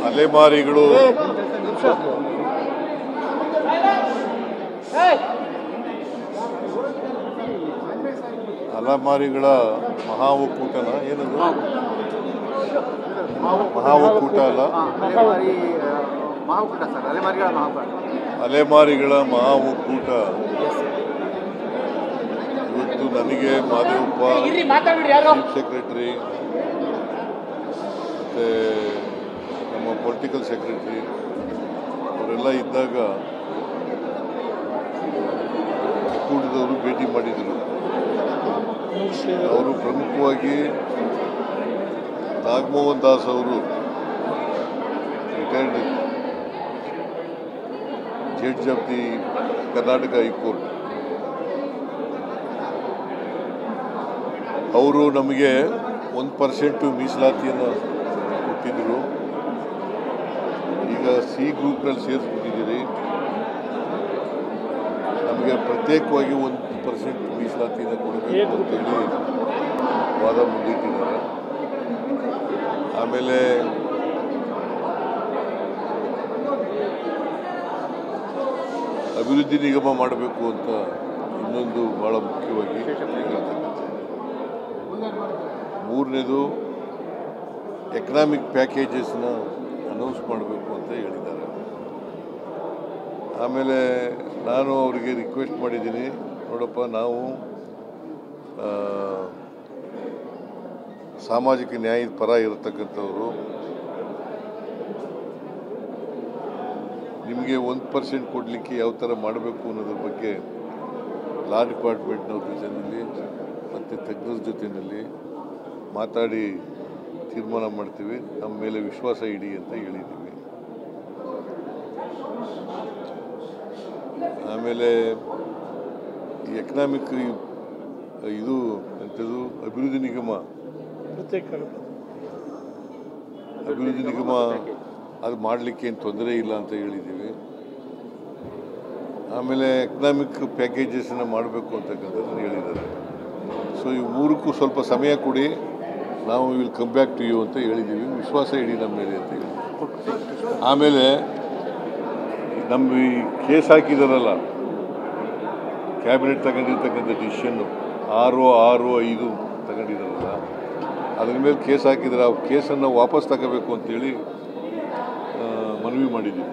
ಅಲೆಮಾರಿಗಳು ಅಲೆಮಾರಿಗಳ ಮಹಾ ಒಕ್ಕೂಟನ ಏನದು ಮಹಾ ಒಕ್ಕೂಟ ಅಲ್ಲ ಅಲೆಮಾರಿಗಳ ಮಹಾ ಒಕ್ಕೂಟ ಇವತ್ತು ನನಗೆ ಮಾದೇವಪ್ಪ ಚೀಫ್ ಸೆಕ್ರೆಟರಿ ಮತ್ತು ನಮ್ಮ ಪೊಲಿಟಿಕಲ್ ಸೆಕ್ರೆಟರಿ ಅವರೆಲ್ಲ ಇದ್ದಾಗ ಒಕ್ಕೂಟದವರು ಭೇಟಿ ಮಾಡಿದರು. ಅವರು ಪ್ರಮುಖವಾಗಿ ನಾಗಮೋಹನ್ ದಾಸ್ ಅವರು retired judge of the Karnataka high court, ಅವರು ನಮಗೆ 1% ಮೀಸಲಾತಿಯನ್ನು ಕೊಟ್ಟಿದ್ದರು. ಈಗ ಸಿ ಗ್ರೂಪ್ನಲ್ಲಿ ಸೇರಿಸ್ಬಿಟ್ಟಿದ್ದೀರಿ, ನಮಗೆ ಪ್ರತ್ಯೇಕವಾಗಿ 1% ಮೀಸಲಾತಿಯನ್ನು ಕೊಡಬೇಕು ಅಂತೇಳಿ ವಾದ ಮುಂದಿಟ್ಟಿದ್ದಾರೆ. ಆಮೇಲೆ ಅಭಿವೃದ್ಧಿ ನಿಗಮ ಮಾಡಬೇಕು ಅಂತ ಇನ್ನೊಂದು ಭಾಳ ಮುಖ್ಯವಾಗಿ ಹೇಳ್ತಕ್ಕಂಥದ್ದು. ಮೂರನೇದು ಎಕನಾಮಿಕ್ ಪ್ಯಾಕೇಜಸ್ನ ಅನೌನ್ಸ್ ಮಾಡಬೇಕು ಅಂತ ಹೇಳಿದ್ದಾರೆ. ಆಮೇಲೆ ನಾನು ಅವರಿಗೆ ರಿಕ್ವೆಸ್ಟ್ ಮಾಡಿದ್ದೀನಿ, ನೋಡಪ್ಪ ನಾವು ಸಾಮಾಜಿಕ ನ್ಯಾಯದ ಪರ ಇರತಕ್ಕಂಥವರು, ನಿಮಗೆ 1% ಕೊಡಲಿಕ್ಕೆ ಯಾವ ಥರ ಮಾಡಬೇಕು ಅನ್ನೋದ್ರ ಬಗ್ಗೆ ಲಾ ಡಿಪಾರ್ಟ್ಮೆಂಟ್ನವ್ರ ಜೊತೆಯಲ್ಲಿ ಮತ್ತು ತಜ್ಞರ ಜೊತೆಯಲ್ಲಿ ಮಾತಾಡಿ ತೀರ್ಮಾನ ಮಾಡ್ತೀವಿ, ನಮ್ಮ ಮೇಲೆ ವಿಶ್ವಾಸ ಇಡಿ ಅಂತ ಹೇಳಿದ್ದೀವಿ. ಆಮೇಲೆ ಈ ಎಕನಾಮಿಕ್ ಇದು ಎಂಥದ್ದು ಅಭಿವೃದ್ಧಿ ನಿಗಮ ಅದು ಮಾಡಲಿಕ್ಕೆ ಏನು ತೊಂದರೆ ಇಲ್ಲ ಅಂತ ಹೇಳಿದ್ದೀವಿ. ಆಮೇಲೆ ಎಕನಾಮಿಕ್ ಪ್ಯಾಕೇಜಸನ್ನು ಮಾಡಬೇಕು ಅಂತಕ್ಕಂಥದ್ದನ್ನು ಹೇಳಿದ್ದಾರೆ. ಸೊ ಈ ಮೂರಕ್ಕೂ ಸ್ವಲ್ಪ ಸಮಯ ಕೊಡಿ, ನಾವು will come back to you ಅಂತ ಹೇಳಿದ್ದೀವಿ, ವಿಶ್ವಾಸ ಇಡಿ ನಮ್ಮ ಮೇಲೆ ಅಂತ ಹೇಳಿ. ಆಮೇಲೆ ನಮ್ಮ ಈ ಕೇಸ್ ಹಾಕಿದಾರಲ್ಲ, ಕ್ಯಾಬಿನೆಟ್ ತಗೊಂಡಿರ್ತಕ್ಕಂಥ ಡಿಸಿಷನ್ನು 6-5 ತಗೊಂಡಿದ್ದಾರಲ್ಲ, ಅದ್ರ ಮೇಲೆ ಕೇಸ್ ಹಾಕಿದರೆ ಆ ಕೇಸನ್ನು ವಾಪಸ್ ತಗೋಬೇಕು ಅಂತೇಳಿ ಮನವಿ ಮಾಡಿದ್ದೀವಿ.